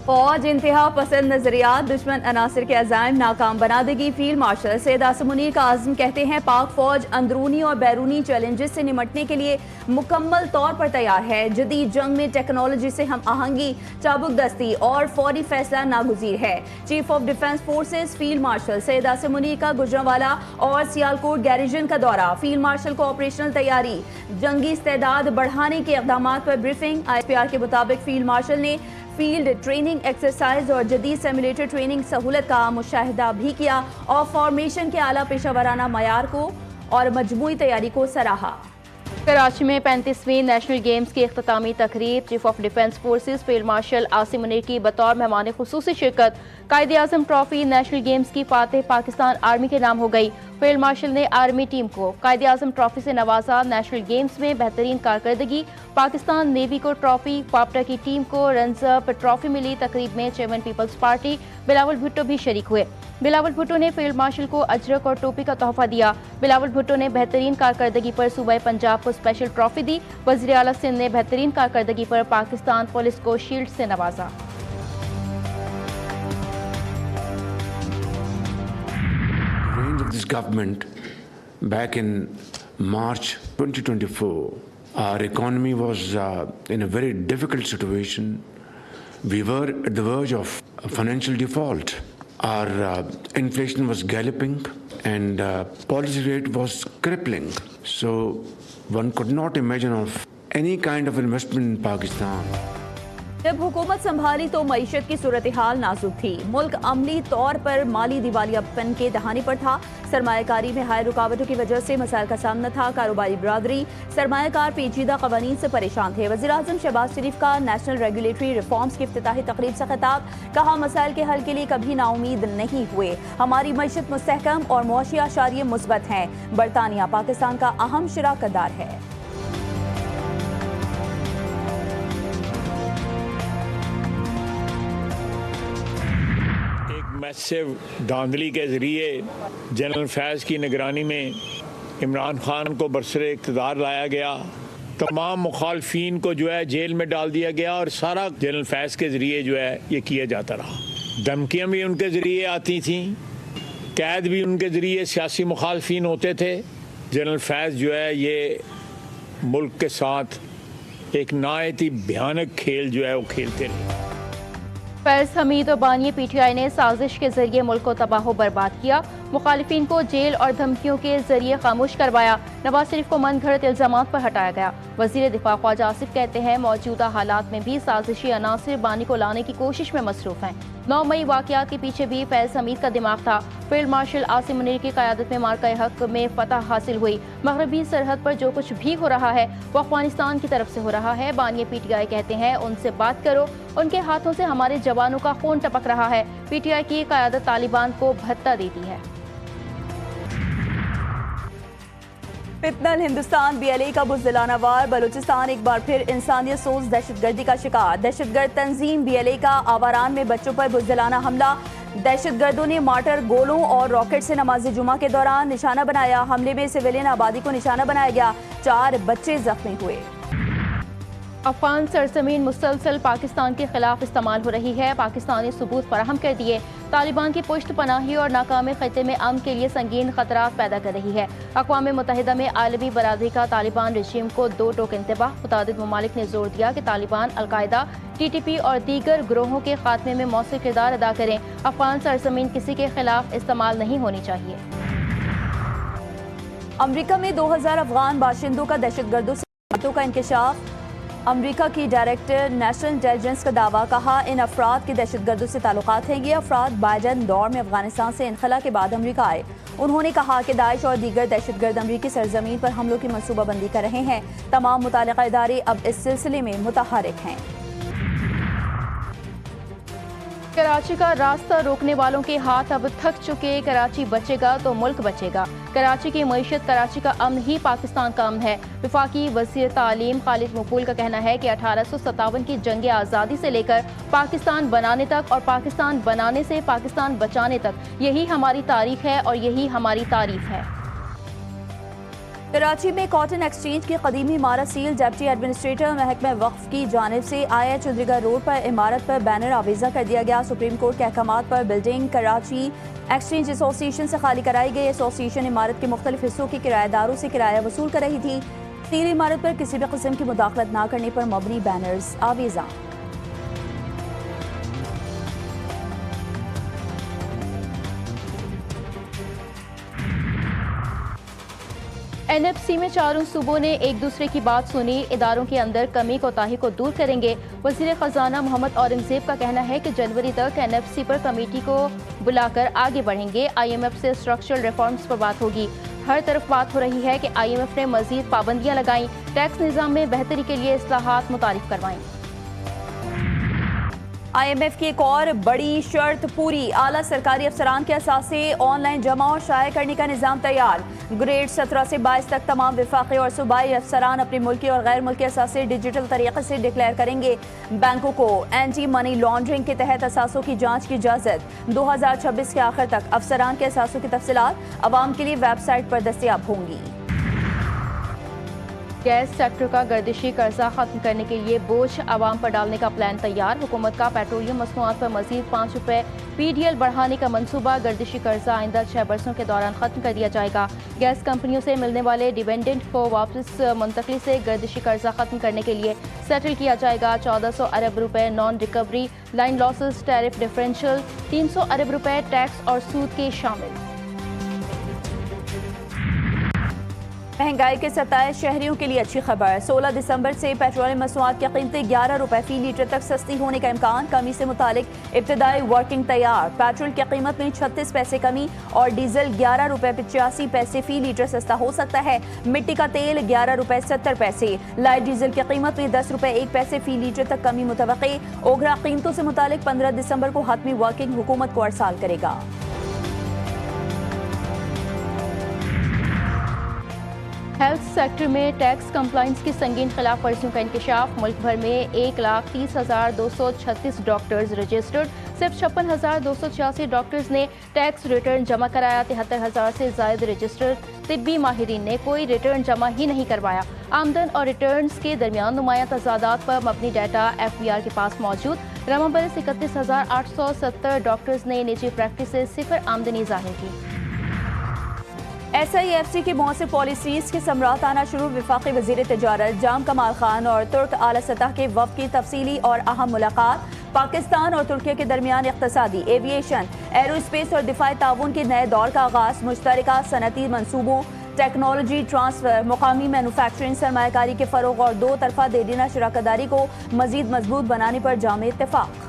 فوج انتہا پسند نظریات دشمن عناصر کے عزائم ناکام بنا دے گی۔ فیلڈ مارشل سید عاصم منیر کا عزم کہتے ہیں پاک فوج اندرونی اور بیرونی چیلنجز سے نمٹنے کے لیے مکمل طور پر تیار ہے۔ جدید جنگ میں ٹیکنالوجی سے ہم آہنگی، چابک دستی اور فوری فیصلہ ناگزیر ہے۔ Chief of defence forces field marshal Syed Asim Munir کا گجرانوالہ اور سیالکوٹ گیریژن کا دورہ۔ فیلڈ مارشل کو آپریشنل تیاری، جنگی استعداد بڑھانے کے اقدامات پر بریفنگ۔ ISPR کے مطابق فیلڈ مارشل نے فیلڈ ٹریننگ ایکسرسائز اور جدید سیمولیٹر ٹریننگ سہولت کا مشاہدہ بھی کیا اور فارمیشن کے اعلیٰ پیشہ ورانہ معیار کو اور مجموعی تیاری کو سراہا۔ کراچی میں 35ویں نیشنل گیمز کی اختتامی تقریب chief of defence forces field martial Asim Munir کی بطور مہمان خصوصی شرکت۔ Quaid Azam trophy national games کی فاتح پاکستان آرمی کے نام ہو گئی۔ فیلڈ مارشل نے آرمی ٹیم کو قائد اعظم ٹرافی سے نوازا۔ نیشنل گیمز میں بہترین کارکردگی پاکستان نیوی کو ٹرافی، فاپٹا کی ٹیم کو رنز اپ ٹرافی ملی۔ تقریب میں chairman peoples party Bilawal Bhutto بھی شریک ہوئے۔ بلاول بھٹو نے فیلڈ مارشل کو اجرک اور ٹوپی کا تحفہ دیا۔ بلاول بھٹو نے بہترین کارکردگی پر صوبہ پنجاب کو اسپیشل ٹرافی دی۔ وزیر اعلیٰ سندھ نے بہترین کارکردگی پر پاکستان پولیس کو شیلڈ سے نوازا۔ This government back in March 2024, our economy was in a very difficult situation. We were at the verge of a financial default. Our inflation was galloping and policy rate was crippling. So one could not imagine of any kind of investment in Pakistan. جب حکومت سنبھالی تو معیشت کی صورتحال نازک تھی۔ ملک عملی طور پر مالی دیوالیہ پن کے دہانے پر تھا۔ سرمایہ کاری میں حائل رکاوٹوں کی وجہ سے مسائل کا سامنا تھا۔ کاروباری برادری، سرمایہ کار پیچیدہ قوانین سے پریشان تھے۔ وزیر اعظم شہباز شریف کا نیشنل ریگولیٹری ریفارمز کی افتتاحی تقریب سے خطاب، کہا مسائل کے حل کے لیے کبھی نا امید نہیں ہوئے۔ ہماری معیشت مستحکم اور معاشی اعشاریے مثبت ہیں۔ برطانیہ پاکستان کا اہم شراکت دار ہے۔ میسو دھاندلی کے ذریعے جنرل فیض کی نگرانی میں عمران خان کو برسر اقتدار لایا گیا۔ تمام مخالفین کو جو ہے جیل میں ڈال دیا گیا اور سارا جنرل فیض کے ذریعے جو ہے یہ کیا جاتا رہا۔ دھمکیاں بھی ان کے ذریعے آتی تھیں، قید بھی ان کے ذریعے سیاسی مخالفین ہوتے تھے۔ جنرل فیض جو ہے یہ ملک کے ساتھ ایک نہایت ہی بھیانک کھیل جو ہے وہ کھیلتے رہے۔ فیض حمید اور بانی PTI نے سازش کے ذریعے ملک کو تباہ و برباد کیا۔ مخالفین کو جیل اور دھمکیوں کے ذریعے خاموش کروایا۔ نواز شریف کو من گھڑت الزامات پر ہٹایا گیا۔ وزیر دفاع خواجہ آصف کہتے ہیں موجودہ حالات میں بھی سازشی عناصر بانی کو لانے کی کوشش میں مصروف ہیں۔ 9 مئی واقعات کے پیچھے بھی فیض حمید کا دماغ تھا۔ فیلڈ مارشل عاصم منیر کی قیادت میں مارکہ حق میں فتح حاصل ہوئی۔ مغربی سرحد پر جو کچھ بھی ہو رہا ہے وہ افغانستان کی طرف سے ہو رہا ہے۔ بانی PTI کہتے ہیں ان سے بات کرو، ان کے ہاتھوں سے ہمارے جوانوں کا خون ٹپک رہا ہے۔ PTI کی قیادت طالبان کو بھتہ دیتی ہے۔ فتنہ ہندوستان BLA کا بزدلانہ وار، بلوچستان ایک بار پھر انسانیت سوز دہشت گردی کا شکار۔ دہشت گرد تنظیم BLA کا آواران میں بچوں پر بزدلانہ حملہ۔ دہشت گردوں نے مارٹر گولوں اور راکٹ سے نماز جمعہ کے دوران نشانہ بنایا۔ حملے میں سویلین آبادی کو نشانہ بنایا گیا، 4 بچے زخمی ہوئے۔ افغان سرزمین مسلسل پاکستان کے خلاف استعمال ہو رہی ہے۔ پاکستان نے ثبوت فراہم کر دیے۔ طالبان کی پشت پناہی اور ناکامی خطے میں امن کے لیے سنگین خطرات پیدا کر رہی ہے۔ اقوام متحدہ میں عالمی برادری کا طالبان رژیم کو 2 ٹوک انتباہ۔ متعدد ممالک نے زور دیا کہ طالبان، القاعدہ، TTP اور دیگر گروہوں کے خاتمے میں مؤثر کردار ادا کریں۔ افغان سرزمین کسی کے خلاف استعمال نہیں ہونی چاہیے۔ امریکہ میں 2000 افغان باشندوں کا دہشت گردوں سے باتوں کا انکشاف۔ امریکہ کی ڈائریکٹر نیشنل انٹیلیجنس کا دعویٰ، کہا ان افراد کے دہشت گردوں سے تعلقات ہیں۔ یہ افراد بائیڈن دور میں افغانستان سے انخلا کے بعد امریکہ آئے۔ انہوں نے کہا کہ داعش اور دیگر دہشت گرد امریکی سرزمین پر حملوں کی منصوبہ بندی کر رہے ہیں۔ تمام متعلقہ ادارے اب اس سلسلے میں متحرک ہیں۔ کراچی کا راستہ روکنے والوں کے ہاتھ اب تھک چکے۔ کراچی بچے گا تو ملک بچے گا۔ کراچی کی معیشت، کراچی کا امن ہی پاکستان کا امن ہے۔ وفاقی وزیر تعلیم خالد مقبول کا کہنا ہے کہ 1857 کی جنگ آزادی سے لے کر پاکستان بنانے تک اور پاکستان بنانے سے پاکستان بچانے تک یہی ہماری تاریخ ہے اور یہی ہماری تعریف ہے۔ کراچی میں کاٹن ایکسچینج کی قدیمی عمارت سیل، ڈپٹی ایڈمنسٹریٹر محکمہ وقف کی جانب سے آیا چندریگا روڈ پر عمارت پر بینر آویزاں کر دیا گیا۔ سپریم کورٹ کے احکامات پر بلڈنگ کراچی ایکسچینج ایسوسی ایشن سے خالی کرائی گئی۔ ایسوسی ایشن عمارت کے مختلف حصوں کے کرایہ داروں سے کرایہ وصول کر رہی تھی۔ سیل عمارت پر کسی بھی قسم کی مداخلت نہ کرنے پر مبنی بینرز آویزاں۔ این ایف سی میں چاروں صوبوں نے ایک دوسرے کی بات سنی، اداروں کے اندر کمی کوتاہی کو دور کریں گے۔ وزیر خزانہ محمد اورنگزیب کا کہنا ہے کہ جنوری تک این ایف سی پر کمیٹی کو بلا کر آگے بڑھیں گے۔ آئی ایم ایف سے اسٹرکچرل ریفارمز پر بات ہوگی۔ ہر طرف بات ہو رہی ہے کہ آئی ایم ایف نے مزید پابندیاں لگائیں، ٹیکس نظام میں بہتری کے لیے اصلاحات متعارف کروائیں۔ آئی ایم ایف کی ایک اور بڑی شرط پوری، اعلیٰ سرکاری افسران کے اثاثے آن لائن جمع اور شائع کرنے کا نظام تیار۔ گریڈ 17 سے 22 تک تمام وفاقی اور صوبائی افسران اپنے ملکی اور غیر ملکی اثاثے ڈیجیٹل طریقے سے ڈکلیئر کریں گے۔ بینکوں کو اینٹی منی لانڈرنگ کے تحت اثاثوں کی جانچ کی اجازت۔ 2026 کے آخر تک افسران کے اثاثوں کی تفصیلات عوام کے لیے ویب سائٹ پر دستیاب ہوں گی۔ گیس سیکٹر کا گردشی قرضہ ختم کرنے کے لیے بوجھ عوام پر ڈالنے کا پلان تیار۔ حکومت کا پیٹرولیم مصنوعات پر مزید 5 روپے پی ڈی ایل بڑھانے کا منصوبہ۔ گردشی قرضہ آئندہ 6 برسوں کے دوران ختم کر دیا جائے گا۔ گیس کمپنیوں سے ملنے والے ڈیویڈنڈ کو واپس منتقلی سے گردشی قرضہ ختم کرنے کے لیے سیٹل کیا جائے گا۔ 1400 ارب روپے naan recovery line losses, tariff differential, 300 ارب روپے ٹیکس اور سود کے شامل۔ مہنگائی کے ستائش شہریوں کے لیے اچھی خبر۔ 16 دسمبر سے پیٹرولیم مصنوعات کی قیمتیں 11 روپے فی لیٹر تک سستی ہونے کا امکان۔ کمی سے متعلق ابتدائی ورکنگ تیار۔ پیٹرول کی قیمت میں 36 پیسے کمی اور ڈیزل 11 روپے 85 پیسے فی لیٹر سستا ہو سکتا ہے۔ مٹی کا تیل 11 روپے 70 پیسے۔ لائٹ ڈیزل کی قیمت میں 10 روپے 1 پیسے فی لیٹر تک کمی متوقع۔ اوگرا قیمتوں سے متعلق 15 دسمبر کو حتمی ورکنگ حکومت کو ارسال کرے گا۔ ہیلتھ سیکٹر میں ٹیکس کمپلائنس کی سنگین خلاف ورزیوں کا انکشاف۔ ملک بھر میں 1,30,236 ڈاکٹرز رجسٹرڈ، صرف 56,286 ڈاکٹرز نے ٹیکس ریٹرن جمع کرایا۔ 73,000 سے زائد رجسٹرڈ طبی ماہرین نے کوئی ریٹرن جمع ہی نہیں کروایا۔ آمدن اور ریٹرنز کے درمیان نمایاں تضادات پر مبنی ڈیٹا ایف بی آر کے پاس موجود۔ رواں برس 31,870 ڈاکٹرز نے نجی پریکٹس سے صفر آمدنی ظاہر کی۔ ایس آئی ایف سی کی مؤثر پالیسیز کے ثمرات آنا شروع۔ وفاقی وزیر تجارت جام کمال خان اور ترک اعلی سطح کے وفد کی تفصیلی اور اہم ملاقات۔ پاکستان اور ترکیہ کے درمیان اقتصادی، ایویشن، ایرو اسپیس اور دفاعی تعاون کے نئے دور کا آغاز۔ مشترکہ صنعتی منصوبوں، ٹیکنالوجی ٹرانسفر، مقامی مینوفیکچرنگ، سرمایہ کاری کے فروغ اور دو طرفہ دیرینہ شراکت داری کو مزید مضبوط بنانے پر جامع اتفاق۔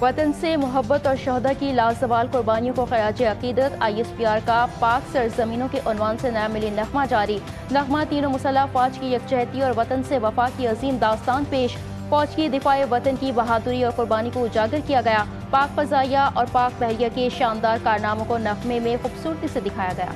وطن سے محبت اور شہداء کی لازوال قربانیوں کو خراج عقیدت۔ آئی ایس پی آر کا پاک سرزمینوں کے عنوان سے نیا ملی نغمہ جاری۔ نغمہ تینوں مسلح فوج کی یکجہتی اور وطن سے وفا کی عظیم داستان پیش۔ فوج کی دفاع وطن کی بہادری اور قربانی کو اجاگر کیا گیا۔ پاک فضائیہ اور پاک بحریہ کے شاندار کارناموں کو نغمے میں خوبصورتی سے دکھایا گیا۔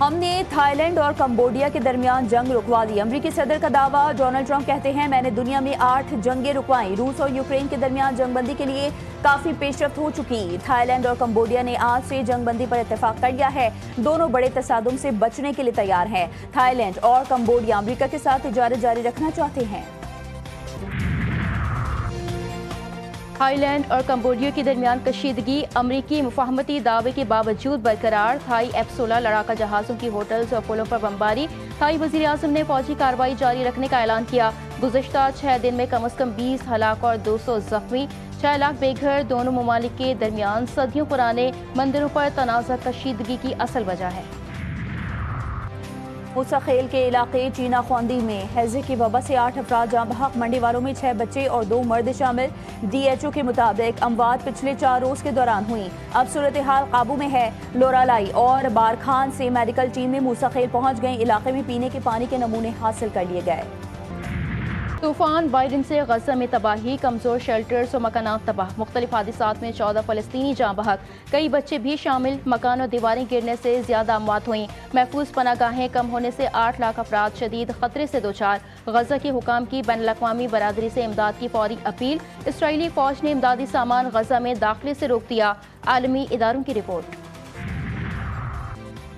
ہم نے تھائی لینڈ اور کمبوڈیا کے درمیان جنگ رکوا دی۔ امریکی صدر کا دعویٰ۔ ڈونلڈ ٹرمپ کہتے ہیں میں نے دنیا میں 8 جنگیں رکوائیں۔ روس اور یوکرین کے درمیان جنگ بندی کے لیے کافی پیش رفت ہو چکی۔ تھائی لینڈ اور کمبوڈیا نے آج سے جنگ بندی پر اتفاق کر لیا ہے۔ دونوں بڑے تصادم سے بچنے کے لیے تیار ہیں۔ تھائی لینڈ اور کمبوڈیا امریکہ کے ساتھ تجارت جاری رکھنا چاہتے ہیں۔ تھائی لینڈ اور کمبوڈیا کے درمیان کشیدگی امریکی مفاہمتی دعوے کے باوجود برقرار۔ تھائی F-16 لڑاکا جہازوں کی ہوٹلز اور پلوں پر بمباری۔ تھائی وزیر اعظم نے فوجی کارروائی جاری رکھنے کا اعلان کیا۔ گزشتہ 6 دن میں کم از کم 20 ہلاک اور 200 زخمی، 6 لاکھ بے گھر۔ دونوں ممالک کے درمیان صدیوں پرانے مندروں پر تنازع کشیدگی کی اصل وجہ ہے۔ موسیٰ خیل کے علاقے چینا خواندی میں ہیضے کی وبا سے 8 افراد جاں بحق۔ منڈی والوں میں 6 بچے اور 2 مرد شامل۔ ڈی ایچ او کے مطابق اموات پچھلے 4 روز کے دوران ہوئیں۔ اب صورتحال قابو میں ہے۔ لورالائی اور بارکھان سے میڈیکل ٹیمیں موسیٰ خیل پہنچ گئیں۔ علاقے میں پینے کے پانی کے نمونے حاصل کر لیے گئے۔ طوفان بائیڈن سے غزہ میں تباہی، کمزور شیلٹرز اور مکانات تباہ۔ مختلف حادثات میں 14 فلسطینی جاں بحق، کئی بچے بھی شامل۔ مکان اور دیواریں گرنے سے زیادہ اموات ہوئیں۔ محفوظ پناہ گاہیں کم ہونے سے 8 لاکھ افراد شدید خطرے سے دوچار۔ غزہ کے حکام کی بین الاقوامی برادری سے امداد کی فوری اپیل۔ اسرائیلی فوج نے امدادی سامان غزہ میں داخلے سے روک دیا۔ عالمی اداروں کی رپورٹ۔